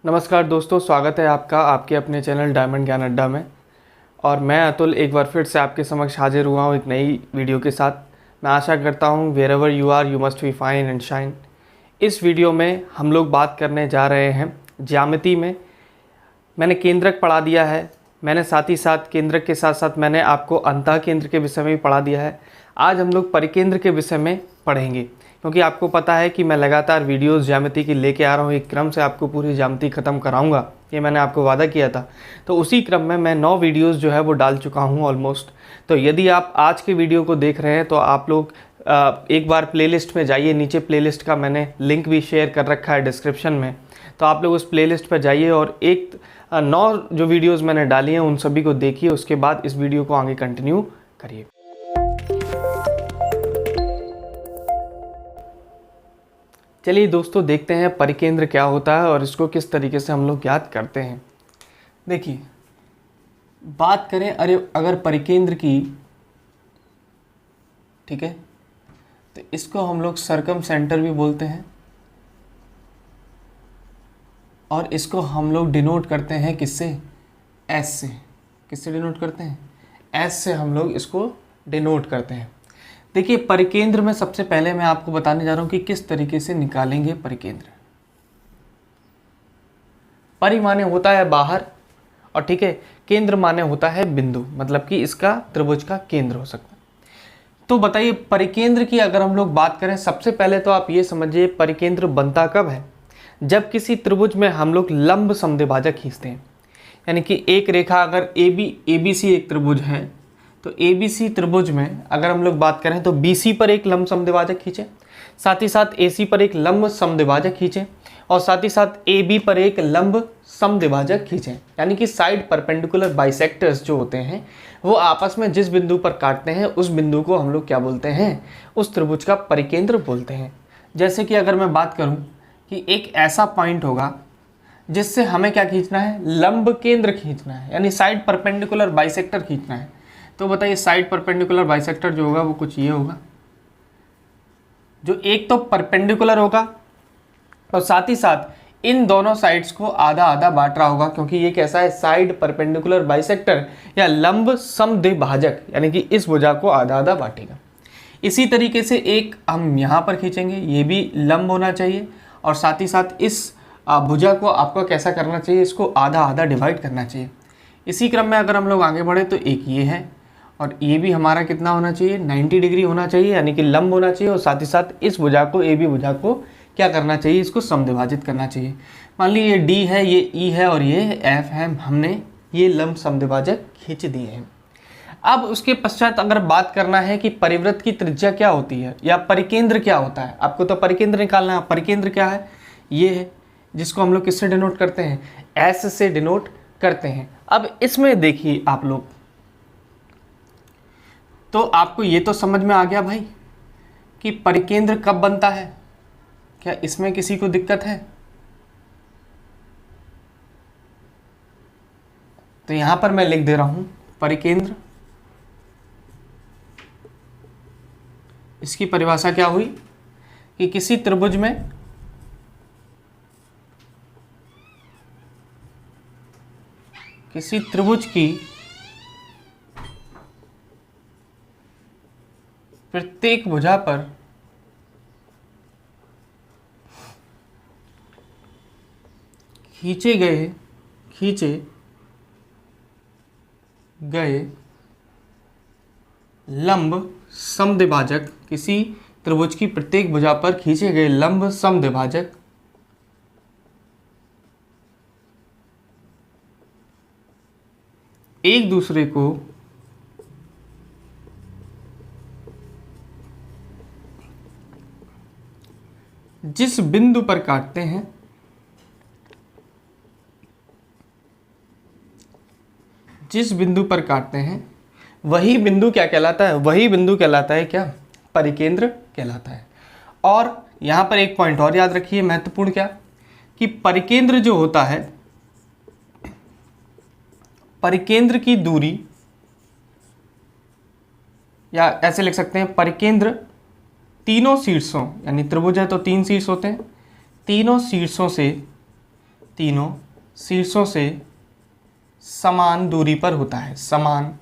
नमस्कार दोस्तों, स्वागत है आपका आपके अपने चैनल डायमंड ज्ञान अड्डा में। और मैं अतुल एक बार फिर से आपके समक्ष हाजिर हुआ हूँ एक नई वीडियो के साथ। मैं आशा करता हूँ wherever you are you must be fine and shine. इस वीडियो में हम लोग बात करने जा रहे हैं ज्यामिति में। मैंने केंद्रक पढ़ा दिया है, मैंने साथ ही साथ केंद्रक के साथ साथ मैंने आपको अंतः केंद्र के विषय में भी पढ़ा दिया है। आज हम लोग परिकेंद्र के विषय में पढ़ेंगे, क्योंकि आपको पता है कि मैं लगातार वीडियोस ज्यामिति की लेके आ रहा हूँ। एक क्रम से आपको पूरी ज्यामिति ख़त्म कराऊंगा, ये मैंने आपको वादा किया था। तो उसी क्रम में मैं 9 वीडियोस जो है वो डाल चुका हूँ ऑलमोस्ट। तो यदि आप आज के वीडियो को देख रहे हैं तो आप लोग एक बार प्लेलिस्ट में जाइए। नीचे प्लेलिस्ट का मैंने लिंक भी शेयर कर रखा है डिस्क्रिप्शन में, तो आप लोग उस प्लेलिस्ट पर जाइए और 9 जो वीडियोज़ मैंने डाली हैं उन सभी को देखिए। उसके बाद इस वीडियो को आगे कंटिन्यू करिए। चलिए दोस्तों, देखते हैं परिकेंद्र क्या होता है और इसको किस तरीके से हम लोग ज्ञात करते हैं। देखिए, बात करें अगर परिकेंद्र की, ठीक है, तो इसको हम लोग सर्कम सेंटर भी बोलते हैं और इसको हम लोग डिनोट करते हैं किससे? एस से। किससे डिनोट करते हैं? एस से हम लोग इसको डिनोट करते हैं। देखिए, परिकेंद्र में सबसे पहले मैं आपको बताने जा रहा हूं कि किस तरीके से निकालेंगे परिकेंद्र। परि माने होता है बाहर, और ठीक है, केंद्र माने होता है बिंदु, मतलब कि इसका त्रिभुज का केंद्र हो सकता है। तो बताइए, परिकेंद्र की अगर हम लोग बात करें, सबसे पहले तो आप ये समझिए परिकेंद्र बनता कब है? जब किसी त्रिभुज में हम लोग लंब समद्विभाजक खींचते हैं। यानी कि एक रेखा, अगर ABC एक त्रिभुज है, तो ABC त्रिभुज में अगर हम लोग बात करें तो BC पर एक लंब समद्विभाजक खींचे, साथ ही साथ AC पर एक लंब समद्विभाजक खींचे, और साथ ही साथ AB पर एक लंब समद्विभाजक खींचे। यानी कि साइड परपेंडिकुलर बाइसेक्टर्स जो होते हैं वो आपस में जिस बिंदु पर काटते हैं उस बिंदु को हम लोग क्या बोलते हैं? उस त्रिभुज का परिकेंद्र बोलते हैं। जैसे कि अगर मैं बात करूं कि एक ऐसा पॉइंट होगा जिससे हमें क्या खींचना है? लंब केंद्र खींचना है, यानी साइड परपेंडिकुलर बाइसेक्टर खींचना है। तो बताइए, साइड परपेंडिकुलर बाइसेक्टर जो होगा वो कुछ ये होगा, जो एक तो परपेंडिकुलर होगा और साथ ही साथ इन दोनों साइड्स को आधा आधा बांट रहा होगा, क्योंकि ये कैसा है? साइड परपेंडिकुलर बाइसेक्टर या लंब समद्विभाजक, यानी कि इस भुजा को आधा आधा बांटेगा। इसी तरीके से एक हम यहाँ पर खींचेंगे, ये भी लंब होना चाहिए, और साथ ही साथ इस भुजा को आपको कैसा करना चाहिए? इसको आधा आधा डिवाइड करना चाहिए। इसी क्रम में अगर हम लोग आगे बढ़े तो एक ये है, और ये भी हमारा कितना होना चाहिए? 90 डिग्री होना चाहिए, यानी कि लंब होना चाहिए, और साथ ही साथ इस भुजा को, AB भुजा को क्या करना चाहिए? इसको समद्विभाजित करना चाहिए। मान लीजिए ये D है, ये E है और ये F है, हमने ये लंब समद्विभाजक खींच दिए हैं। अब उसके पश्चात अगर बात करना है कि परिवृत्त की त्रिज्या क्या होती है या परिकेंद्र क्या होता है, आपको तो परिकेंद्र निकालना है। परिकेंद्र क्या है? ये है, जिसको हम लोग किससे डिनोट करते हैं? S से डिनोट करते हैं। अब इसमें देखिए आप लोग, तो आपको ये तो समझ में आ गया भाई कि परिकेंद्र कब बनता है। क्या इसमें किसी को दिक्कत है? तो यहां पर मैं लिख दे रहा हूं परिकेंद्र। इसकी परिभाषा क्या हुई कि किसी त्रिभुज में की प्रत्येक भुजा पर खींचे गए लंब समद्विभाजक, किसी त्रिभुज की प्रत्येक भुजा पर खींचे गए लंब समद्विभाजक एक दूसरे को जिस बिंदु पर काटते हैं वही बिंदु क्या कहलाता है? वही बिंदु कहलाता है क्या? परिकेंद्र कहलाता है। और यहां पर एक पॉइंट और याद रखिए, महत्वपूर्ण, क्या कि परिकेंद्र जो होता है, परिकेंद्र की दूरी, या ऐसे लिख सकते हैं परिकेंद्र तीनों शीर्षों, यानी त्रिभुज है तो 3 शीर्ष होते हैं, तीनों शीर्षों से तीनों शीर्षों से समान दूरी पर होता है, समान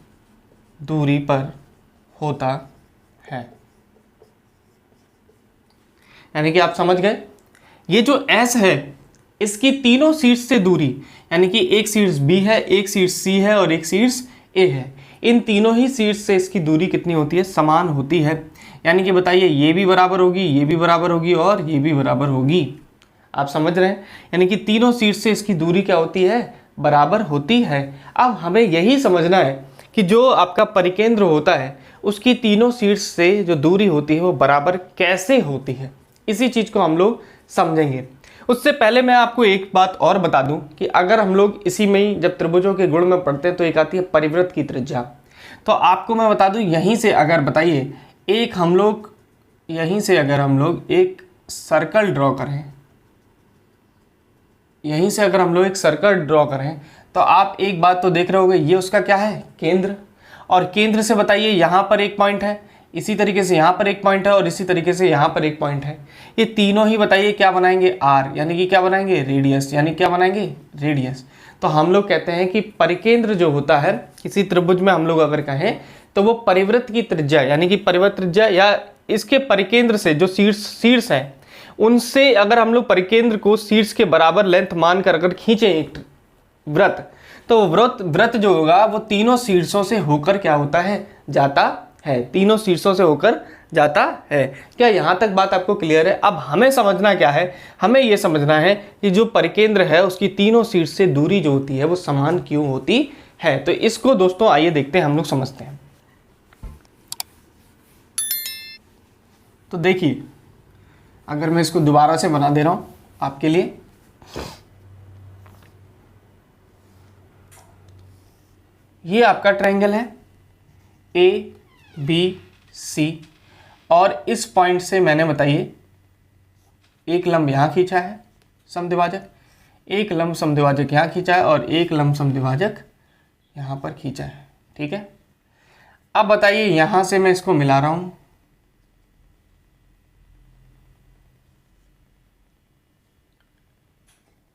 दूरी पर होता है। यानी कि आप समझ गए, ये जो S है इसकी तीनों शीर्ष से दूरी, यानी कि एक शीर्ष B है, एक शीर्ष C है और एक शीर्ष A है, इन तीनों ही शीर्ष से इसकी दूरी कितनी होती है, समान होती है। यानी कि बताइए ये भी बराबर होगी, ये भी बराबर होगी और ये भी बराबर होगी। आप समझ रहे हैं, यानी कि तीनों शीर्ष से इसकी दूरी क्या होती है, बराबर होती है। अब हमें यही समझना है कि जो आपका परिकेंद्र होता है उसकी तीनों शीर्ष से जो दूरी होती है वो बराबर कैसे होती है, इसी चीज़ को हम लोग समझेंगे। उससे पहले मैं आपको एक बात और बता दूं कि अगर हम लोग इसी में ही जब त्रिभुजों के गुण में पढ़ते हैं तो एक आती है परिवृत्त की त्रिज्या। तो आपको मैं बता दूं, यहीं से अगर बताइए एक हम लोग यहीं से अगर हम लोग एक सर्कल ड्रॉ करें, यहीं से अगर हम लोग एक सर्कल ड्रॉ करें तो आप एक बात तो देख रहे होंगे, ये उसका क्या है, केंद्र। और केंद्र से बताइए यहाँ पर एक पॉइंट है, इसी तरीके से यहाँ पर एक पॉइंट है और इसी तरीके से यहाँ पर एक पॉइंट है। ये तीनों ही बताइए क्या बनाएंगे, आर, यानी कि क्या बनाएंगे, रेडियस, यानी क्या बनाएंगे, रेडियस। तो हम लोग कहते हैं कि परिकेंद्र जो होता है किसी त्रिभुज में, हम लोग अगर कहें तो वो परिवृत्त की त्रिज्या, यानी कि परिवृत्त त्रिज्या या इसके परिकेंद्र से जो शीर्ष है उनसे अगर हम लोग परिकेंद्र को शीर्ष के बराबर लेंथ मानकर अगर खींचें एक वृत्त, तो वृत्त जो होगा वो तीनों शीर्षों से होकर क्या होता है, जाता है, तीनों शीर्षों से होकर जाता है। क्या यहाँ तक बात आपको क्लियर है? अब हमें समझना क्या है, हमें ये समझना है कि जो परिकेंद्र है उसकी तीनों शीर्ष से दूरी जो होती है वो समान क्यों होती है। तो इसको दोस्तों आइए देखते हैं, हम लोग समझते हैं। तो देखिए, अगर मैं इसको दोबारा से बना दे रहा हूं आपके लिए, ये आपका ट्रायंगल है ABC और इस पॉइंट से मैंने बताइए एक लंब यहाँ खींचा है समद्विभाजक, एक लंब समद्विभाजक यहाँ खींचा है और एक लंब समद्विभाजक यहाँ पर खींचा है। ठीक है, अब बताइए यहाँ से मैं इसको मिला रहा हूँ,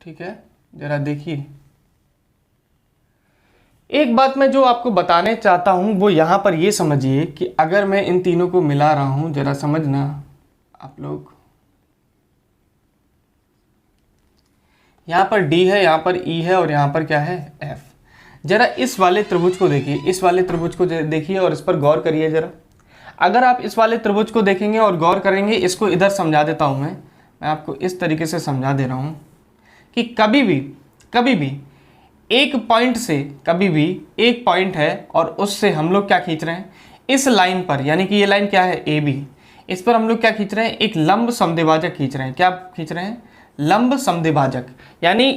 ठीक है, जरा देखिए एक बात मैं जो आपको बताने चाहता हूं वो यहां पर ये समझिए कि अगर मैं इन तीनों को मिला रहा हूं, जरा समझना आप लोग, यहां पर D है, यहां पर E है और यहां पर क्या है, F। जरा इस वाले त्रिभुज को देखिए, इस वाले त्रिभुज को देखिए और इस पर गौर करिए जरा। अगर आप इस वाले त्रिभुज को देखेंगे और गौर करेंगे, इसको इधर समझा देता हूं मैं आपको इस तरीके से समझा दे रहा हूं कि कभी भी एक पॉइंट से, कभी भी एक पॉइंट है और उससे हम लोग क्या खींच रहे हैं, इस लाइन पर, यानी कि ये लाइन क्या है, AB, इस पर हम लोग क्या खींच रहे हैं, एक लंब समद्विभाजक खींच रहे हैं। क्या खींच रहे हैं, लंब समद्विभाजक, यानी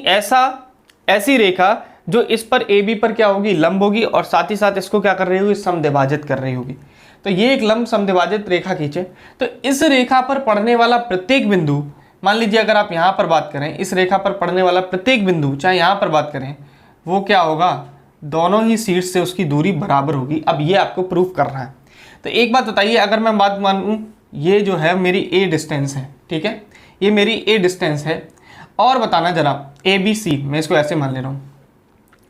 ऐसी रेखा जो इस पर AB पर क्या होगी, लंब होगी और साथ ही साथ इसको क्या कर रही होगी, समद्विभाजित कर रही होगी। तो ये एक लंब समद्विभाजित रेखा खींचे, तो इस रेखा पर पड़ने वाला प्रत्येक बिंदु, मान लीजिए अगर आप यहाँ पर बात करें, इस रेखा पर पड़ने वाला प्रत्येक बिंदु, चाहे यहाँ पर बात करें, वो क्या होगा, दोनों ही शीर्ष से उसकी दूरी बराबर होगी। अब ये आपको प्रूफ करना है। तो एक बात बताइए, अगर मैं बात मानूं, ये जो है मेरी A डिस्टेंस है, ठीक है, ये मेरी A डिस्टेंस है, और बताना जरा ABC, मैं इसको ऐसे मान ले रहा हूँ,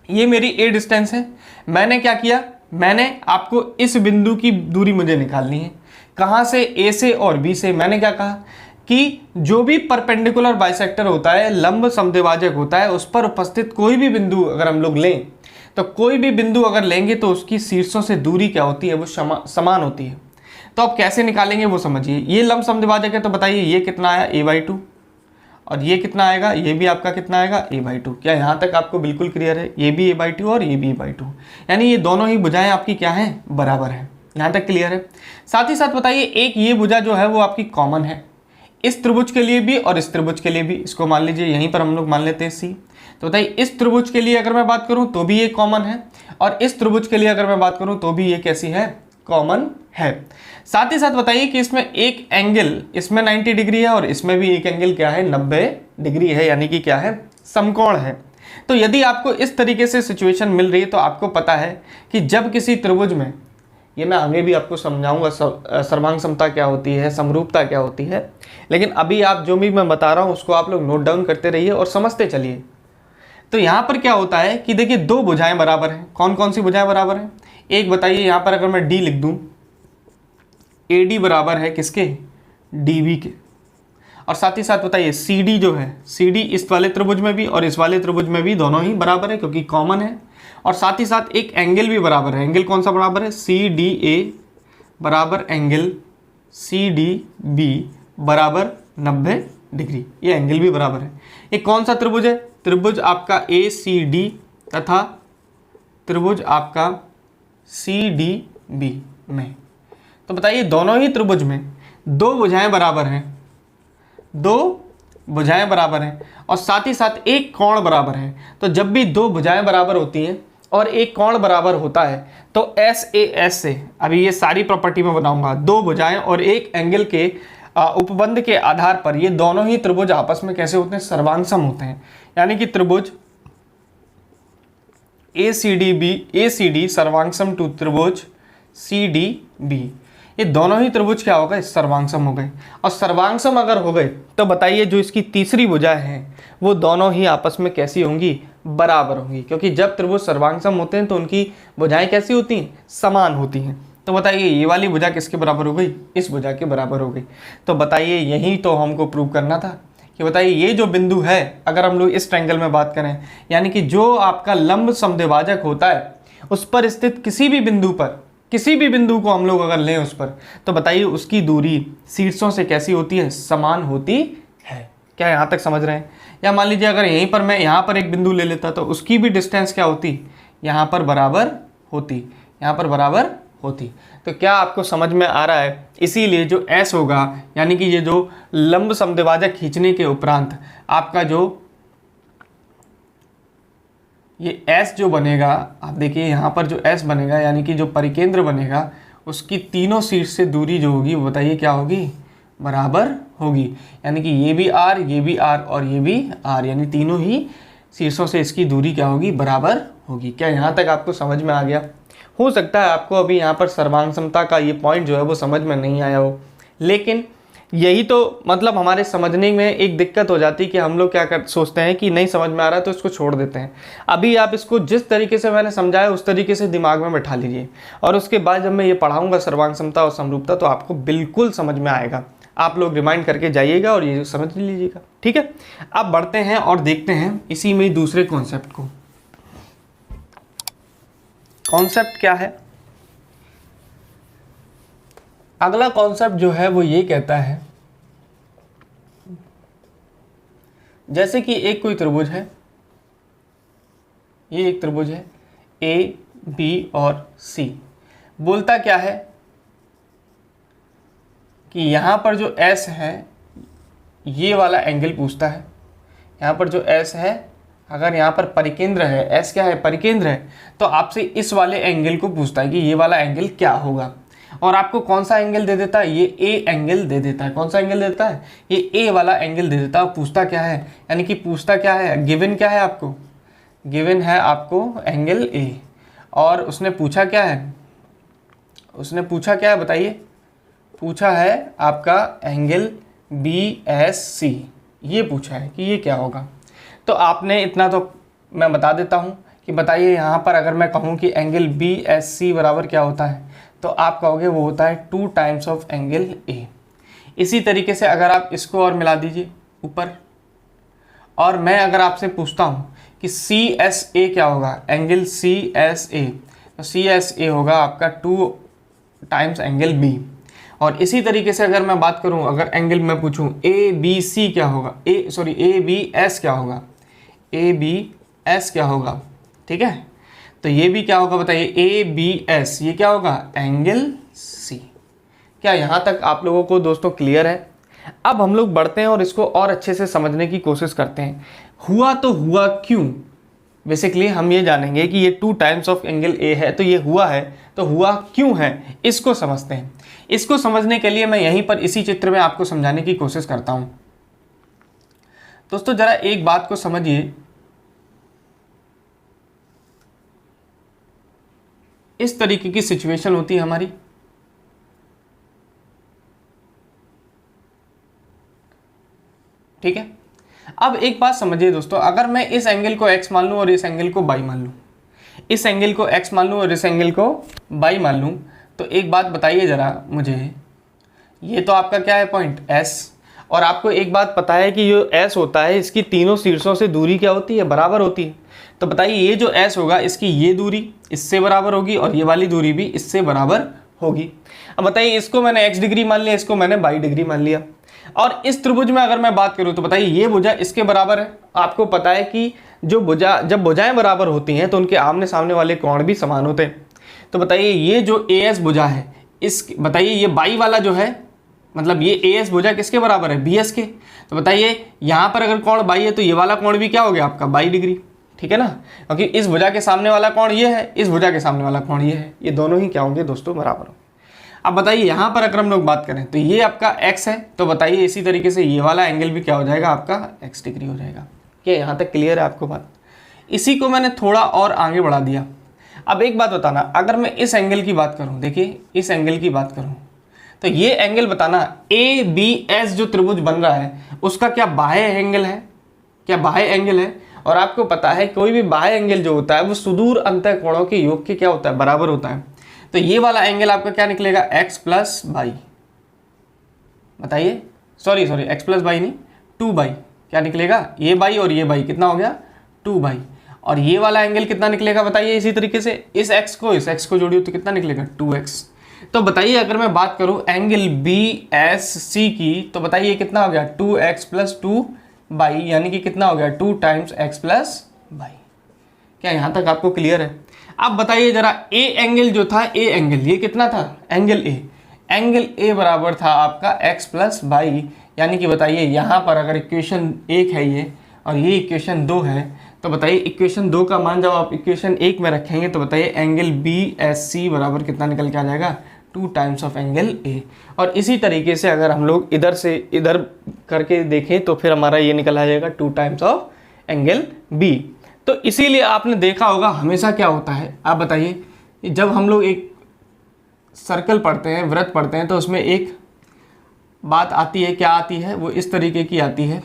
ये मेरी A डिस्टेंस है। मैंने क्या किया, मैंने आपको इस बिंदु की दूरी मुझे निकालनी है, कहाँ से, A से और B से। मैंने क्या कहा कि जो भी परपेंडिकुलर बाइसेक्टर होता है, लंब समद्विभाजक होता है, उस पर उपस्थित कोई भी बिंदु अगर हम लोग लें, तो कोई भी बिंदु अगर लेंगे तो उसकी शीर्षों से दूरी क्या होती है, वो समान होती है। तो अब कैसे निकालेंगे वो समझिए। ये लंब समद्विभाजक है, तो बताइए ये कितना आया, a/2, और ये कितना आएगा, ये भी आपका कितना आएगा, a/2। क्या यहाँ तक आपको बिल्कुल क्लियर है, ये भी a/2 और ये भी a/2, यानी ये दोनों ही भुजाएं आपकी क्या हैं, बराबर है। यहाँ तक क्लियर है। साथ ही साथ बताइए एक ये भुजा जो है वो आपकी कॉमन है, इस त्रिभुज के लिए भी और इस त्रिभुज के लिए भी। इसको मान लीजिए यहीं पर हम लोग मान लेते हैं C। तो बताइए इस त्रिभुज के लिए अगर मैं बात करूं तो भी ये कॉमन है, और इस त्रिभुज के लिए अगर मैं बात करूं तो भी ये कैसी है, कॉमन है। साथ ही साथ बताइए कि इसमें एक एंगल, इसमें 90 डिग्री है और इसमें भी एक एंगल क्या है, 90 डिग्री है, यानी कि क्या है, समकोण है। तो यदि आपको इस तरीके से सिचुएशन मिल रही है तो आपको पता है कि जब किसी त्रिभुज में, ये मैं आगे भी आपको समझाऊंगा सर्वांग समता क्या होती है, समरूपता क्या होती है, लेकिन अभी आप जो भी मैं बता रहा हूँ उसको आप लोग नोट डाउन करते रहिए और समझते चलिए। तो यहाँ पर क्या होता है कि देखिए दो भुजाएं बराबर हैं। कौन कौन सी भुजाएं बराबर हैं? एक बताइए, यहाँ पर अगर मैं डी लिख दूं, AD बराबर है किसके? DB के। और साथ ही साथ बताइए CD जो है, CD इस वाले त्रिभुज में भी और इस वाले त्रिभुज में भी दोनों ही बराबर है क्योंकि कॉमन है। और साथ ही साथ एक एंगल भी बराबर है। एंगल कौन सा बराबर है? CDA बराबर एंगल CDB बराबर 90 डिग्री। ये एंगल भी बराबर है। ये कौन सा त्रिभुज है? त्रिभुज आपका ACD तथा त्रिभुज आपका CDB में। तो बताइए दोनों ही त्रिभुज में दो भुजाएं बराबर हैं, दो भुजाएं बराबर हैं और साथ ही साथ एक कोण बराबर है। तो जब भी दो भुजाएं बराबर होती हैं और एक कोण बराबर होता है तो SAS से, अभी ये सारी प्रॉपर्टी में बनाऊंगा, दो भुजाएं और एक एंगल के उपबंध के आधार पर ये दोनों ही त्रिभुज आपस में कैसे होते हैं? सर्वांगसम होते हैं। यानी कि त्रिभुज ACD सर्वांगसम टू त्रिभुज CDB, ये दोनों ही त्रिभुज क्या हो गए? सर्वांगसम हो गए। और सर्वांगसम अगर हो गए तो बताइए जो इसकी तीसरी भुजा है वो दोनों ही आपस में कैसी होंगी? बराबर होंगी। क्योंकि जब त्रिभुज सर्वांगसम होते हैं तो उनकी भुजाएं कैसी होती हैं? समान होती हैं। तो बताइए ये वाली भुजा किसके बराबर हो गई? इस भुजा के बराबर हो गई। तो बताइए यही तो हमको प्रूव करना था कि बताइए ये जो बिंदु है, अगर हम लोग इस ट्रायंगल में बात करें, यानी कि जो आपका लंब समद्विभाजक होता है उस पर स्थित किसी भी बिंदु पर, किसी भी बिंदु को हम लोग अगर लें उस पर, तो बताइए उसकी दूरी शीर्षों से कैसी होती है? समान होती है। क्या यहाँ तक समझ रहे हैं? या मान लीजिए अगर यहीं पर मैं यहाँ पर एक बिंदु ले लेता तो उसकी भी डिस्टेंस क्या होती? यहाँ पर बराबर होती, यहाँ पर बराबर होती। तो क्या आपको समझ में आ रहा है? इसीलिए जो S होगा, यानी कि ये जो लंब समद्विभाजक खींचने के उपरांत आपका जो ये S जो बनेगा, आप देखिए यहाँ पर जो S बनेगा, यानी कि जो परिकेंद्र बनेगा, उसकी तीनों शीर्ष से दूरी जो होगी वो बताइए क्या होगी? बराबर होगी। यानी कि ये भी R, ये भी R और ये भी R, यानी तीनों ही शीर्षों से इसकी दूरी क्या होगी? बराबर होगी। क्या यहाँ तक आपको समझ में आ गया? हो सकता है आपको अभी यहाँ पर सर्वांगसमता का ये पॉइंट जो है वो समझ में नहीं आया हो, लेकिन यही तो मतलब हमारे समझने में एक दिक्कत हो जाती है कि हम लोग क्या सोचते हैं कि नहीं समझ में आ रहा है तो इसको छोड़ देते हैं। अभी आप इसको जिस तरीके से मैंने समझाया उस तरीके से दिमाग में बैठा लीजिए और उसके बाद जब मैं ये पढ़ाऊंगा सर्वांगसमता और समरूपता तो आपको बिल्कुल समझ में आएगा। आप लोग रिमाइंड करके जाइएगा और ये समझ लीजिएगा, ठीक है। अब बढ़ते हैं और देखते हैं इसी में दूसरे कॉन्सेप्ट को। कॉन्सेप्ट क्या है? अगला कॉन्सेप्ट जो है वो ये कहता है, जैसे कि एक कोई त्रिभुज है, ये एक त्रिभुज है A, B और C। बोलता क्या है कि यहाँ पर जो S है ये वाला एंगल पूछता है। यहाँ पर जो S है, अगर यहाँ पर परिकेंद्र है, S क्या है? परिकेंद्र है, तो आपसे इस वाले एंगल को पूछता है कि ये वाला एंगल क्या होगा। और आपको कौन सा एंगल दे देता है? ये A एंगल दे देता है। कौन सा एंगल देता है? ये A वाला एंगल दे देता है। पूछता क्या है? यानी कि पूछता क्या है? गिवन क्या है आपको? गिवन है आपको एंगल A। और उसने पूछा क्या है? उसने पूछा क्या है बताइए? पूछा है आपका एंगल BSC। ये पूछा है कि ये क्या होगा। तो आपने इतना तो मैं बता देता हूँ कि बताइए यहाँ पर अगर मैं कहूँ कि एंगल BSC बराबर क्या होता है, तो आप कहोगे वो होता है 2 टाइम्स ऑफ एंगल A। इसी तरीके से अगर आप इसको और मिला दीजिए ऊपर, और मैं अगर आपसे पूछता हूँ कि CSA क्या होगा, एंगल CSA, तो CSA होगा आपका 2 टाइम्स एंगल B। और इसी तरीके से अगर मैं बात करूँ, अगर एंगल मैं पूछूँ ABC क्या होगा, ABS क्या होगा, ABS क्या होगा, ठीक है। तो ये भी क्या होगा बताइए? ABS, ये क्या होगा? Angle C। क्या यहाँ तक आप लोगों को दोस्तों क्लियर है? अब हम लोग बढ़ते हैं और इसको और अच्छे से समझने की कोशिश करते हैं। हुआ तो हुआ क्यों? बेसिकली हम ये जानेंगे कि ये 2 टाइम्स ऑफ एंगल A है, तो ये हुआ है, तो हुआ क्यों है, इसको समझते हैं। इसको समझने के लिए मैं यहीं पर इसी चित्र में आपको समझाने की कोशिश करता हूं। दोस्तों जरा एक बात को समझिए, इस तरीके की सिचुएशन होती है हमारी, ठीक है। अब एक बात समझिए दोस्तों, अगर मैं इस एंगल को x मान लूँ और इस एंगल को y मान लूँ, इस एंगल को x मान लूँ और इस एंगल को y मान लूँ, तो एक बात बताइए ज़रा मुझे, ये तो आपका क्या है पॉइंट S, और आपको एक बात पता है कि जो S होता है इसकी तीनों शीर्षों से दूरी क्या होती है, बराबर होती है। तो बताइए ये जो S होगा इसकी ये दूरी इससे बराबर होगी और ये वाली दूरी भी इससे बराबर होगी। अब बताइए इसको मैंने x डिग्री मान लिया, इसको मैंने y डिग्री मान लिया, और इस त्रिभुज में अगर मैं बात करूं तो बताइए ये भुजा इसके बराबर है। आपको पता है कि जो भुजा जब भुजाएं बराबर होती हैं तो उनके आमने सामने वाले कोण भी समान होते हैं। तो बताइए ये जो AS भुजा है, इस बताइए ये बाई वाला जो है, मतलब ये AS भुजा किसके बराबर है, BS के। तो बताइए यहाँ पर अगर कोण बाई है तो ये वाला कोण भी क्या हो गया आपका 22 डिग्री, ठीक है ना, क्योंकि इस भुजा के सामने वाला कोण ये है, इस भुजा के सामने वाला कोण ये है, ये दोनों ही क्या होंगे दोस्तों, बराबर होंगे। अब बताइए यहाँ पर अगर हम लोग बात करें तो ये आपका x है, तो बताइए इसी तरीके से ये वाला एंगल भी क्या हो जाएगा आपका x डिग्री हो जाएगा। क्या यहाँ तक क्लियर है आपको बात? इसी को मैंने थोड़ा और आगे बढ़ा दिया। अब एक बात बताना, अगर मैं इस एंगल की बात करूँ, देखिए इस एंगल की बात करूँ तो ये एंगल बताना ABS जो त्रिभुज बन रहा है उसका क्या बाह्य एंगल है, क्या बाह्य एंगल है। और आपको पता है कोई भी बाह्य एंगल जो होता है वो सुदूर अंतःकोणों के योग के क्या होता है, बराबर होता है। तो ये वाला एंगल आपका क्या निकलेगा, x प्लस बाई, बताइए सॉरी x प्लस बाई नहीं 2 बाई, क्या निकलेगा, ये बाई और ये बाई कितना हो गया 2 बाई, और ये वाला एंगल कितना निकलेगा बताइए, इसी तरीके से इस x को जोड़िए तो कितना निकलेगा 2x। तो बताइए अगर मैं बात करूं एंगल BSC की, तो बताइए कितना हो गया 2x प्लस 2 बाई, यानी कि कितना हो गया 2 टाइम्स x प्लस बाई। क्या यहाँ तक आपको क्लियर है? अब बताइए जरा ए एंगल जो था, ए एंगल ये कितना था, एंगल ए बराबर था आपका x प्लस बाई, यानी कि बताइए यहाँ पर अगर इक्वेशन 1 है ये और ये इक्वेशन 2 है, तो बताइए इक्वेशन 2 का मान जब आप इक्वेशन 1 में रखेंगे तो बताइए एंगल BSC बराबर कितना निकल के आ जाएगा 2 टाइम्स ऑफ एंगल ए। और इसी तरीके से अगर हम लोग इधर से इधर करके देखें तो फिर हमारा ये निकल आ जाएगा 2 टाइम्स ऑफ एंगल B। तो इसीलिए आपने देखा होगा हमेशा क्या होता है, आप बताइए जब हम लोग एक सर्कल पढ़ते हैं, वृत्त पढ़ते हैं, तो उसमें एक बात आती है, क्या आती है, वो इस तरीके की आती है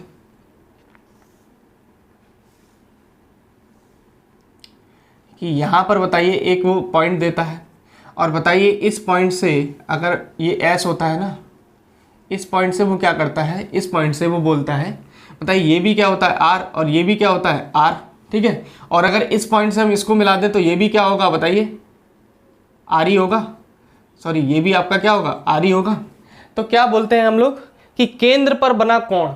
कि यहाँ पर बताइए एक वो पॉइंट देता है और बताइए इस पॉइंट से अगर ये S होता है ना, इस पॉइंट से वो क्या करता है, इस पॉइंट से वो बोलता है, बताइए ये भी क्या होता है R और ये भी क्या होता है R, ठीक है। और अगर इस पॉइंट से हम इसको मिला दें तो ये भी क्या होगा बताइए R ही होगा, सॉरी ये भी आपका क्या होगा R ही होगा। तो क्या बोलते हैं हम लोग कि केंद्र पर बना कोण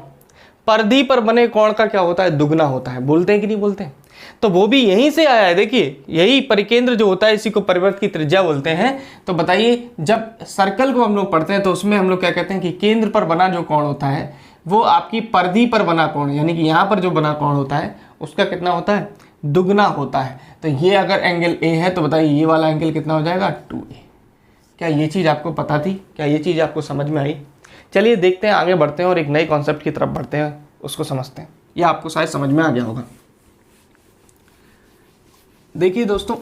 परिधि पर बने कोण का क्या होता है, दुगना होता है, बोलते हैं कि नहीं बोलते हैं। तो वो भी यहीं से आया है, देखिए यही परिकेंद्र जो होता है इसी को परिवृत्त की त्रिज्या बोलते हैं। तो बताइए जब सर्कल को हम लोग पढ़ते हैं तो उसमें हम लोग क्या कहते हैं कि केंद्र पर बना जो कोण होता है वो आपकी परिधि पर बना कोण, यानी कि यहाँ पर जो बना कोण होता है उसका कितना होता है, दुगना होता है। तो ये अगर एंगल ए है तो बताइए ये वाला एंगल कितना हो जाएगा 2a। क्या ये चीज़ आपको पता थी, क्या ये चीज़ आपको समझ में आई? चलिए देखते हैं, आगे बढ़ते हैं और एक नए कॉन्सेप्ट की तरफ बढ़ते हैं, उसको समझते हैं। ये आपको शायद समझ में आ गया होगा। देखिए दोस्तों,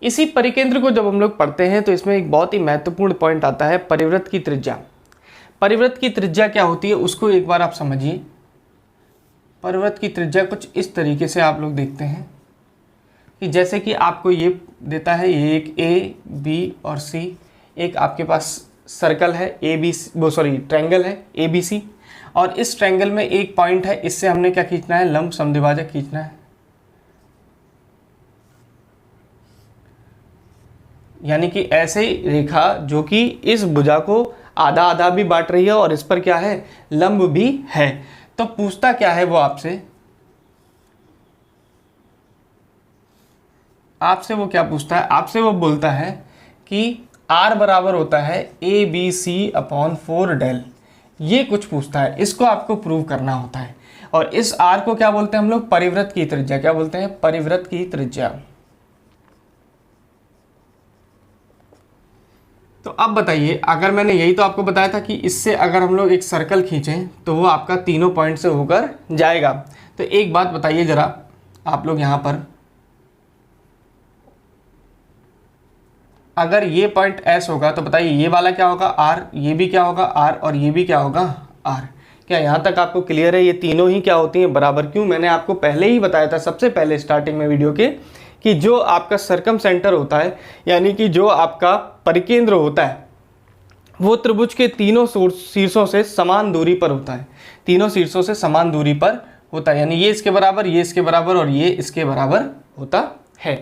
इसी परिकेंद्र को जब हम लोग पढ़ते हैं तो इसमें एक बहुत ही महत्वपूर्ण पॉइंट आता है, परिवृत्त की त्रिज्या। परिवृत्त की त्रिज्या क्या होती है उसको एक बार आप समझिए। परिवृत्त की त्रिज्या कुछ इस तरीके से आप लोग देखते हैं कि जैसे कि आपको ये देता है, ये एक A B और C, एक आपके पास सर्कल है ट्रायंगल है ABC, और इस ट्रायंगल में एक पॉइंट है, इससे हमने क्या खींचना है, लंब समद्विभाजक खींचना है। यानी कि ऐसे रेखा जो कि इस भुजा को आधा आधा भी बांट रही है और इस पर क्या है, लंब भी है। तो पूछता क्या है वो आपसे वो क्या पूछता है, आपसे वो बोलता है कि R बराबर होता है ABC/4 डेल, ये कुछ पूछता है, इसको आपको प्रूव करना होता है। और इस R को क्या बोलते हैं हम लोग, परिवृत्त की त्रिज्या। क्या बोलते हैं, परिवृत्त की त्रिज्या। तो अब बताइए, अगर मैंने यही तो आपको बताया था कि इससे अगर हम लोग एक सर्कल खींचें तो वो आपका तीनों पॉइंट से होकर जाएगा। तो एक बात बताइए जरा आप लोग यहाँ पर, अगर ये पॉइंट एस होगा तो बताइए ये वाला क्या होगा आर, ये भी क्या होगा आर, और ये भी क्या होगा आर। क्या यहाँ तक आपको क्लियर है? ये तीनों ही क्या होती हैं बराबर। क्यों? मैंने आपको पहले ही बताया था सबसे पहले स्टार्टिंग में वीडियो के कि जो आपका सरकम सेंटर होता है, यानी कि जो आपका परिकेंद्र होता है, वो त्रिभुज के तीनों शीर्षों से समान दूरी पर होता है। तीनों शीर्षों से समान दूरी पर होता है, यानी ये इसके बराबर, ये इसके बराबर और ये इसके बराबर होता है।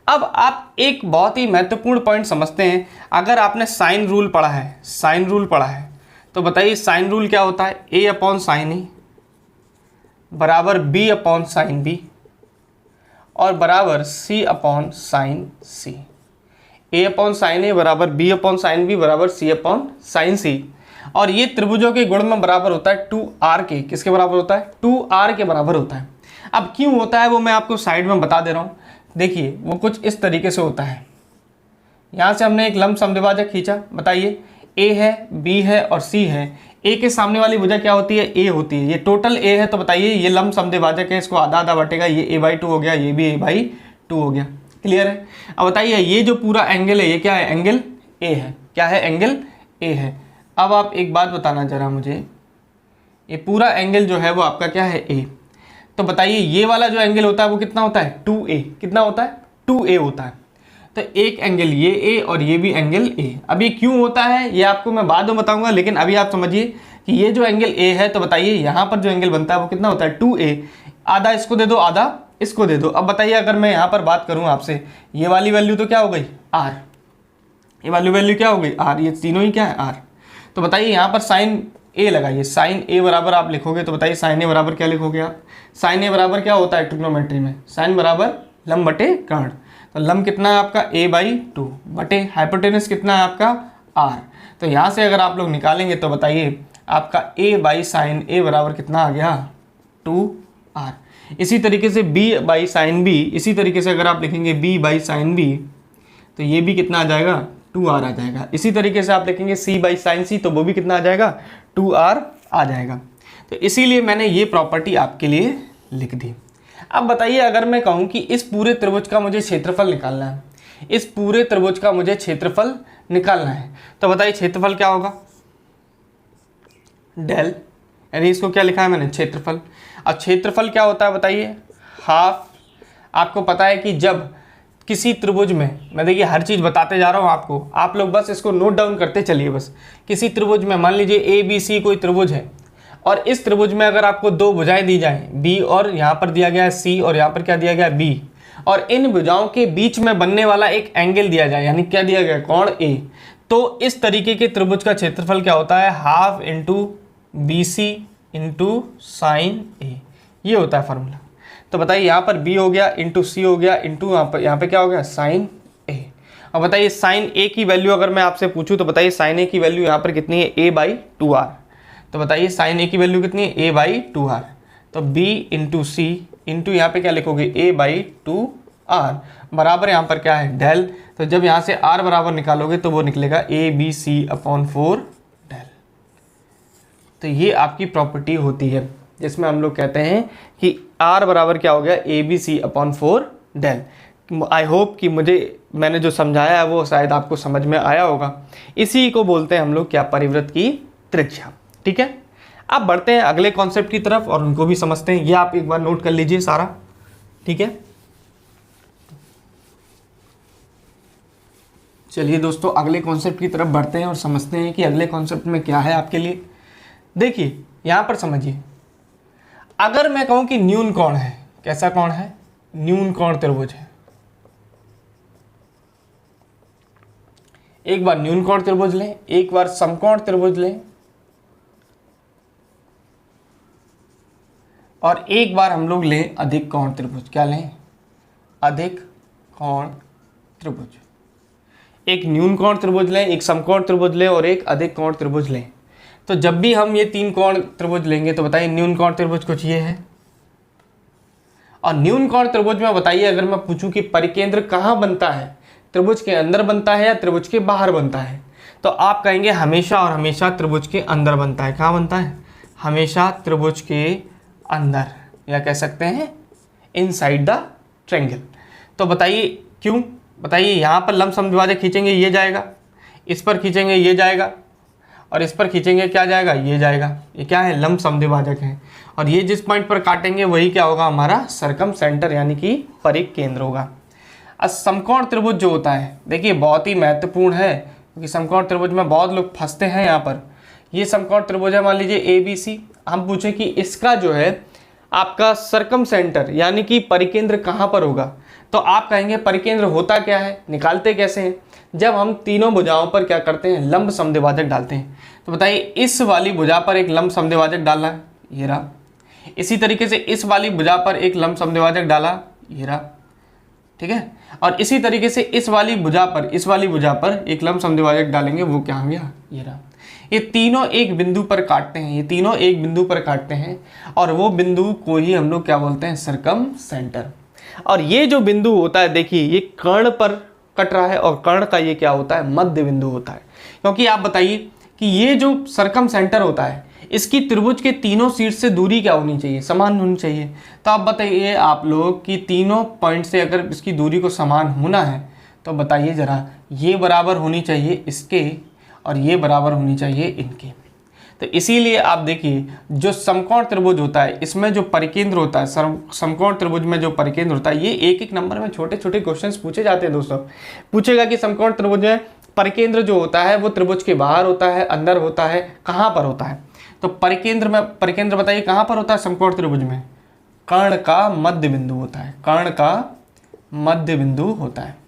अब आप एक बहुत ही महत्वपूर्ण पॉइंट समझते हैं। अगर आपने साइन रूल पढ़ा है, साइन रूल पढ़ा है, तो बताइए साइन रूल क्या होता है? ए अपॉन साइन ए बराबर बी अपॉन साइन बी और बराबर सी अपॉन साइन सी। ए अपॉन साइन ए बराबर बी अपॉन साइन बी बराबर सी अपॉन साइन सी। और ये त्रिभुजों के गुण में बराबर होता है 2r के। किसके बराबर होता है? 2r के बराबर होता है। अब क्यों होता है वो मैं आपको साइड में बता दे रहा हूँ। देखिए वो कुछ इस तरीके से होता है। यहाँ से हमने एक लंब समद्विभाजक खींचा, बताइए a है, b है और c है। a के सामने वाली भुजा क्या होती है? a होती है। ये टोटल a है, तो बताइए ये लंब समद्विभाजक है, इसको आधा आधा बटेगा, ये a/2 हो गया, ये भी a/2 हो गया। क्लियर है? अब बताइए ये जो पूरा एंगल है ये क्या है? एंगल a है। क्या है? एंगल a है। अब आप एक बात बताना जरा मुझे, ये पूरा एंगल जो है वो आपका क्या है? a। तो बताइए ये वाला जो एंगल होता है वो कितना होता है? 2a। कितना होता है? 2a होता है। तो एक एंगल ये a और ये भी एंगल a। अब ये क्यों होता है ये आपको मैं बाद में बताऊंगा, लेकिन अभी आप समझिए कि ये जो एंगल a है, तो बताइए यहाँ पर जो एंगल बनता है वो कितना होता है? 2a। आधा इसको दे दो, आधा इसको दे दो। अब बताइए अगर मैं यहाँ पर बात करूँ आपसे, ये वाली वैल्यू तो क्या हो गई? r। ये वाली वैल्यू क्या हो गई? r। ये तीनों ही क्या है? r। तो बताइए यहाँ पर साइन a लगाइए। साइन a बराबर आप लिखोगे तो बताइए साइन a बराबर क्या लिखोगे आप? साइन a बराबर क्या होता है ट्रिग्नोमेट्री में? साइन बराबर लंब बटे कर्ण। तो लंब कितना है आपका? a/2 बटे हाइपोटेनस कितना है आपका? r। तो यहाँ से अगर आप लोग निकालेंगे तो बताइए आपका a/sin a बराबर कितना आ गया? 2r। इसी तरीके से b/sin b, इसी तरीके से अगर आप लिखेंगे b/sin b तो ये भी कितना आ जाएगा? 2r आ जाएगा। इसी तरीके से आप लिखेंगे c/sin c तो वो भी कितना आ जाएगा? 2r आ जाएगा। तो इसीलिए मैंने ये प्रॉपर्टी आपके लिए लिख दी। अब बताइए अगर मैं कहूँ कि इस पूरे त्रिभुज का मुझे क्षेत्रफल निकालना है, इस पूरे त्रिभुज का मुझे क्षेत्रफल निकालना है, तो बताइए क्षेत्रफल क्या होगा? डेल, यानी इसको क्या लिखा है मैंने? क्षेत्रफल। अब क्षेत्रफल क्या होता है बताइए? हाफ। आपको पता है कि जब किसी त्रिभुज में, मैं देखिए हर चीज़ बताते जा रहा हूँ आपको, आप लोग बस इसको नोट डाउन करते चलिए। बस किसी त्रिभुज में मान लीजिए ABC कोई त्रिभुज है, और इस त्रिभुज में अगर आपको दो भुजाएं दी जाएं, B और यहाँ पर दिया गया है C और यहाँ पर क्या दिया गया है? B, और इन भुजाओं के बीच में बनने वाला एक एंगल दिया जाए, यानी क्या दिया गया? कोण A। तो इस तरीके के त्रिभुज का क्षेत्रफल क्या होता है? Half into BC into sine A। ये होता है फॉर्मूला। तो बताइए यहाँ पर B हो गया इंटू C हो गया इंटू यहाँ पे क्या हो गया? Sine A। अब बताइए साइन A की वैल्यू अगर मैं आपसे पूछूं तो बताइए साइन A की वैल्यू यहाँ पर कितनी है? a/2r। तो बताइए साइन A की वैल्यू कितनी है? a/2r। तो B इंटू C इंटू यहाँ पे क्या लिखोगे? a/2r बराबर यहाँ पर क्या है? डेल। तो जब यहाँ से r बराबर निकालोगे तो वो निकलेगा ABC/4 डेल। तो ये आपकी प्रॉपर्टी होती है जिसमें हम लोग कहते हैं कि r बराबर क्या हो गया? ABC/4 del. आई होप कि मैंने जो समझाया है वो शायद आपको समझ में आया होगा। इसी को बोलते हैं हम लोग क्या? परिवृत्त की त्रिज्या। ठीक है, अब बढ़ते हैं अगले कॉन्सेप्ट की तरफ और उनको भी समझते हैं। ये आप एक बार नोट कर लीजिए सारा। ठीक है, चलिए दोस्तों अगले कॉन्सेप्ट की तरफ बढ़ते हैं और समझते हैं कि अगले कॉन्सेप्ट में क्या है आपके लिए। देखिए यहां पर समझिए, अगर मैं कहूं कि न्यून कोण है, कैसा कोण है? न्यून कोण त्रिभुज है। एक बार न्यून कोण त्रिभुज लें, एक बार समकोण त्रिभुज लें, और एक बार हम लोग लें अधिक कोण त्रिभुज। क्या लें? अधिक कोण त्रिभुज। एक न्यून कोण त्रिभुज लें, एक समकोण त्रिभुज लें और एक अधिक कोण त्रिभुज लें। तो जब भी हम ये तीन कोण त्रिभुज लेंगे तो बताइए न्यून कोण त्रिभुज कुछ ये है। और न्यून कोण त्रिभुज में बताइए अगर मैं पूछूं कि परिकेंद्र कहाँ बनता है, त्रिभुज के अंदर बनता है या त्रिभुज के बाहर बनता है, तो आप कहेंगे हमेशा और हमेशा त्रिभुज के अंदर बनता है। कहाँ बनता है? हमेशा त्रिभुज के अंदर, या कह सकते हैं इनसाइड द ट्रायंगल। तो बताइए क्यों? बताइए यहाँ पर लंब समद्विभाजक खींचेंगे ये जाएगा, इस पर खींचेंगे ये जाएगा, और इस पर खींचेंगे क्या जाएगा, ये जाएगा। ये क्या है, लंब समद्विभाजक है। और ये जिस पॉइंट पर काटेंगे वही क्या होगा, हमारा सरकम सेंटर यानी कि परिक केंद्र होगा। अब समकोण त्रिभुज जो होता है, देखिए बहुत ही महत्वपूर्ण है, क्योंकि समकोण त्रिभुज में बहुत लोग फंसते हैं। यहाँ पर ये समकोण त्रिभुज है, मान लीजिए ABC। हम पूछे कि इसका जो है आपका सरकम सेंटर यानी कि परिकेंद्र कहाँ पर होगा, तो आप कहेंगे परिकेंद्र होता क्या है, निकालते कैसे हैं, जब हम तीनों भुजाओं पर क्या करते हैं, लंब समद्विभाजक डालते हैं। तो बताइए इस वाली भुजा पर एक लंब समद्विभाजक डालना है, ये रहा। इसी तरीके से इस वाली भुजा पर एक लंब समद्विभाजक डाला, ये रहा, ठीक है। और इसी तरीके से इस वाली भुजा पर एक लंब समद्विभाजक डालेंगे, वो क्या हो गया, ये रहा। ये तीनों एक बिंदु पर काटते हैं, ये तीनों एक बिंदु पर काटते हैं, और वो बिंदु को ही हम लोग क्या बोलते हैं, सरकम सेंटर। और ये जो बिंदु होता है, देखिए ये कर्ण पर कट रहा है, और कर्ण का ये क्या होता है, मध्य बिंदु होता है। क्योंकि आप बताइए कि ये जो सरकम सेंटर होता है, इसकी त्रिभुज के तीनों शीर्ष से दूरी क्या होनी चाहिए, समान होनी चाहिए। तो आप बताइए आप लोग कि तीनों पॉइंट से अगर इसकी दूरी को समान होना है, तो बताइए जरा, ये बराबर होनी चाहिए इसके, और ये बराबर होनी चाहिए इनके। तो इसीलिए आप देखिए जो समकोण त्रिभुज होता है, इसमें जो परिकेंद्र होता है, समकोण त्रिभुज में जो परिकेंद्र होता है, ये एक एक नंबर में छोटे छोटे क्वेश्चंस पूछे जाते हैं दोस्तों। पूछेगा कि समकोण त्रिभुज में परिकेंद्र जो होता है वो त्रिभुज के बाहर होता है, अंदर होता है, कहाँ पर होता है। तो परिकेंद्र बताइए कहाँ पर होता है समकोण त्रिभुज में, कर्ण का मध्य बिंदु होता है, कर्ण का मध्य बिंदु होता है।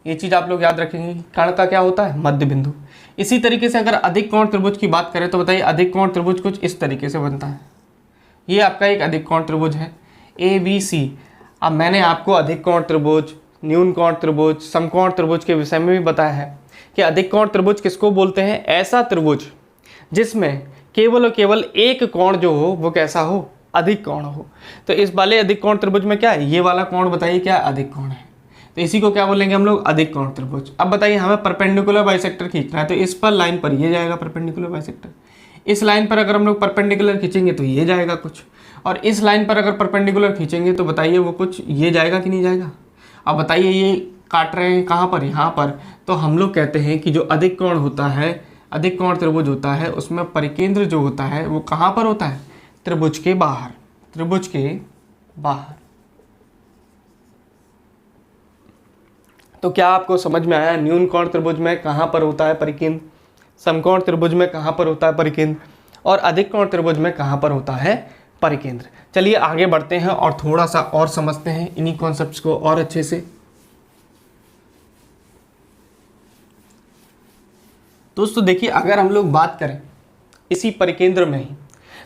ये चीज आप लोग याद रखेंगे, कर्ण का क्या होता है, मध्य बिंदु। इसी तरीके से अगर अधिक कोण त्रिभुज की बात करें, तो बताइए अधिक कोण त्रिभुज कुछ इस तरीके से बनता है। ये आपका एक अधिक कोण त्रिभुज है ABC। अब मैंने आपको अधिक कोण त्रिभुज, न्यून कोण त्रिभुज, समकोण त्रिभुज के विषय में भी बताया है कि अधिक कोण त्रिभुज किसको बोलते हैं, ऐसा त्रिभुज जिसमें केवल और केवल एक कोण जो हो वो कैसा हो, अधिक कोण हो। तो इस वाले अधिक कोण त्रिभुज में क्या है, ये वाला कोण बताइए क्या अधिक कोण है, तो इसी को क्या बोलेंगे हम लोग, अधिक कोण त्रिभुज। अब बताइए हमें परपेंडिकुलर बाइसेक्टर खींचना है, तो इस पर लाइन पर ये जाएगा परपेंडिकुलर बाइसेक्टर। इस लाइन पर अगर हम लोग परपेंडिकुलर खींचेंगे तो ये जाएगा कुछ, और इस लाइन पर अगर परपेंडिकुलर खींचेंगे तो बताइए वो कुछ ये जाएगा कि नहीं जाएगा। अब बताइए ये काट रहे हैं कहाँ पर, यहाँ पर। तो हम लोग कहते हैं कि जो अधिक कोण होता है, अधिक कोण त्रिभुज होता है, उसमें परिकेंद्र जो होता है वो कहाँ पर होता है, त्रिभुज के बाहर, त्रिभुज के बाहर। तो क्या आपको समझ में आया, न्यून कोण त्रिभुज में कहाँ पर होता है परिकेंद्र, समकोण त्रिभुज में कहाँ पर होता है परिकेंद्र, और अधिक कोण त्रिभुज में कहाँ पर होता है परिकेंद्र। चलिए आगे बढ़ते हैं और थोड़ा सा और समझते हैं इन्हीं कॉन्सेप्ट्स को और अच्छे से। दोस्तों देखिए अगर हम लोग बात करें इसी परिकेंद्र में ही,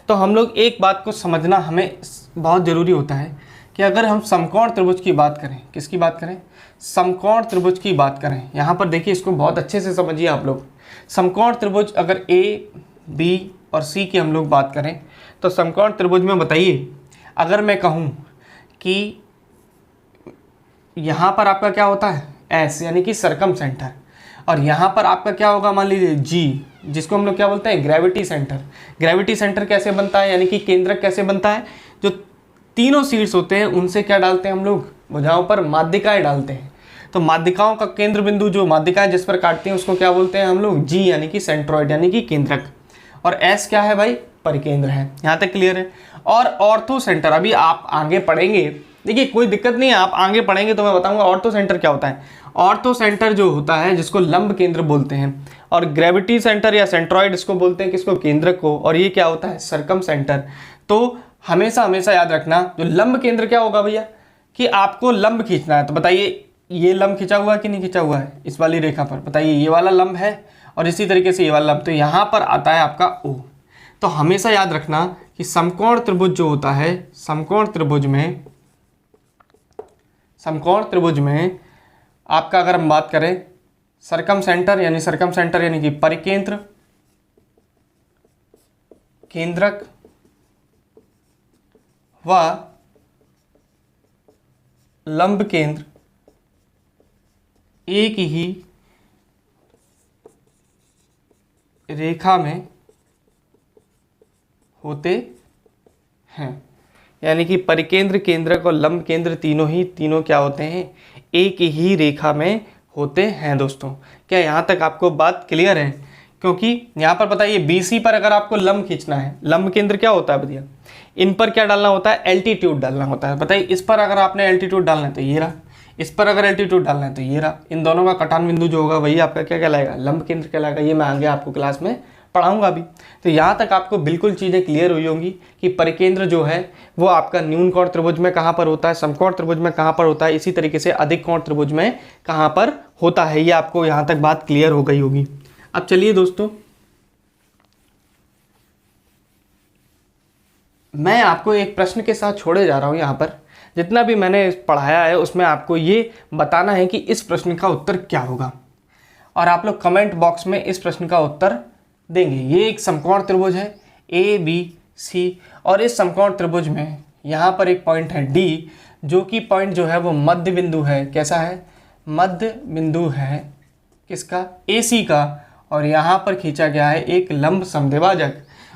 तो हम लोग एक बात को समझना हमें बहुत ज़रूरी होता है कि अगर हम समकोण त्रिभुज की बात करें, किसकी बात करें, समकोण त्रिभुज की बात करें। यहाँ पर देखिए इसको बहुत अच्छे से समझिए आप लोग। समकोण त्रिभुज अगर A, B और C की हम लोग बात करें, तो समकोण त्रिभुज में बताइए अगर मैं कहूँ कि यहाँ पर आपका क्या होता है S यानी कि सरकम सेंटर, और यहाँ पर आपका क्या होगा मान लीजिए G, जिसको हम लोग क्या बोलते हैं ग्रेविटी सेंटर। ग्रेविटी सेंटर कैसे बनता है, यानी कि केंद्रक कैसे बनता है, जो तीनों शीर्ष होते हैं उनसे क्या डालते हैं हम लोग, भुजाओं पर माध्यिकाएं डालते हैं। तो माध्यिकाओं का केंद्र बिंदु जो माध्यिकाएं जिस पर काटती हैं उसको क्या बोलते हैं हम लोग, G यानी कि सेंट्रॉइड यानी कि केंद्रक, और S क्या है भाई, परिकेंद्र है। यहाँ तक क्लियर है। और ऑर्थो सेंटर अभी आप आगे पढ़ेंगे, देखिए कोई दिक्कत नहीं है, आप आगे पढ़ेंगे तो मैं बताऊंगा ऑर्थो सेंटर क्या होता है। ऑर्थो सेंटर जो होता है जिसको लंब केंद्र बोलते हैं, और ग्रेविटी सेंटर या सेंट्रॉइड इसको बोलते हैं किसको, केंद्रक को, और ये क्या होता है सरकम सेंटर। तो हमेशा हमेशा याद रखना जो लंब केंद्र क्या होगा भैया, कि आपको लंब खींचना है। तो बताइए ये लंब खींचा हुआ है कि नहीं खींचा हुआ है, इस वाली रेखा पर बताइए ये वाला लंब है, और इसी तरीके से ये वाला लंब, तो यहाँ पर आता है आपका O। तो हमेशा याद रखना कि समकोण त्रिभुज जो होता है, समकोण त्रिभुज में आपका अगर हम बात करें सरकम सेंटर यानी कि परिकेंद्र, केंद्रक व लंब केंद्र एक ही रेखा में होते हैं। यानी कि परिकेंद्र, केंद्रक और लंब केंद्र तीनों क्या होते हैं, एक ही रेखा में होते हैं दोस्तों। क्या यहाँ तक आपको बात क्लियर है? क्योंकि यहाँ पर बताइए BC पर अगर आपको लंब खींचना है, लंब केंद्र क्या होता है भैया, इन पर क्या डालना होता है, एल्टीट्यूड डालना होता है। बताइए इस पर अगर आपने एल्टीट्यूड डालना है तो ये रहा, इस पर अगर एल्टीट्यूड डालना है तो ये रहा, इन दोनों का कटान बिंदु जो होगा वही आपका क्या कहलाएगा, लंब केंद्र कहलाएगा। ये मैं आगे आपको क्लास में पढ़ाऊंगा भी। तो यहाँ तक आपको बिल्कुल चीज़ें क्लियर हुई होंगी कि परिकेंद्र जो है वो आपका न्यून कोण त्रिभुज में कहाँ पर होता है, समकोण त्रिभुज में कहाँ पर होता है, इसी तरीके से अधिक कोण त्रिभुज में कहाँ पर होता है। ये आपको यहाँ तक बात क्लियर हो गई होगी। अब चलिए दोस्तों, मैं आपको एक प्रश्न के साथ छोड़े जा रहा हूँ। यहाँ पर जितना भी मैंने पढ़ाया है उसमें आपको ये बताना है कि इस प्रश्न का उत्तर क्या होगा, और आप लोग कमेंट बॉक्स में इस प्रश्न का उत्तर देंगे। ये एक समकोण त्रिभुज है ABC, और इस समकोण त्रिभुज में यहाँ पर एक पॉइंट है D, जो कि पॉइंट जो है वो मध्य बिंदु है। कैसा है, मध्य बिंदु है किसका, AC का, और यहाँ पर खींचा गया है एक लंब समद्विभाजक,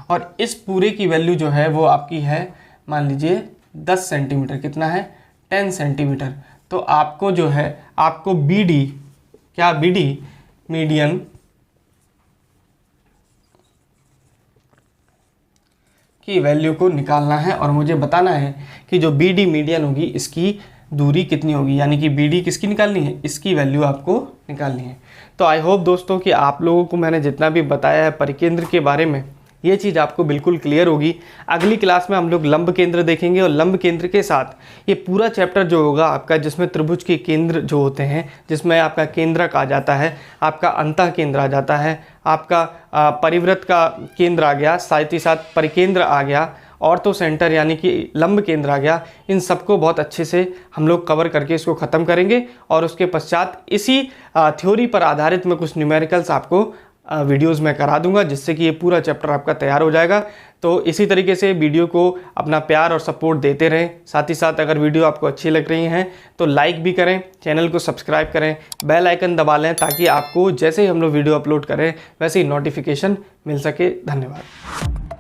और इस पूरे की वैल्यू जो है वो आपकी है, मान लीजिए 10 सेंटीमीटर। कितना है, 10 सेंटीमीटर। तो आपको जो है, आपको BD, क्या BD मीडियन की वैल्यू को निकालना है, और मुझे बताना है कि जो BD मीडियन होगी इसकी दूरी कितनी होगी, यानी कि BD किसकी निकालनी है, इसकी वैल्यू आपको निकालनी है। तो आई होप दोस्तों कि आप लोगों को मैंने जितना भी बताया है परिकेंद्र के बारे में, ये चीज़ आपको बिल्कुल क्लियर होगी। अगली क्लास में हम लोग लंब केंद्र देखेंगे, और लंब केंद्र के साथ ये पूरा चैप्टर जो होगा आपका, जिसमें त्रिभुज के केंद्र जो होते हैं, जिसमें आपका केंद्रक आ जाता है, आपका अंतः केंद्र आ जाता है, आपका परिवृत्त का केंद्र आ गया, साथ ही साथ परिकेंद्र आ गया, ऑर्थो सेंटर यानी कि लंब केंद्र आ गया। इन सबको बहुत अच्छे से हम लोग कवर करके इसको ख़त्म करेंगे, और उसके पश्चात इसी थ्योरी पर आधारित में कुछ न्यूमेरिकल्स आपको वीडियोस में करा दूंगा, जिससे कि ये पूरा चैप्टर आपका तैयार हो जाएगा। तो इसी तरीके से वीडियो को अपना प्यार और सपोर्ट देते रहें। साथ ही साथ अगर वीडियो आपको अच्छी लग रही हैं तो लाइक भी करें, चैनल को सब्सक्राइब करें, बेल आइकन दबा लें, ताकि आपको जैसे ही हम लोग वीडियो अपलोड करें वैसे ही नोटिफिकेशन मिल सके। धन्यवाद।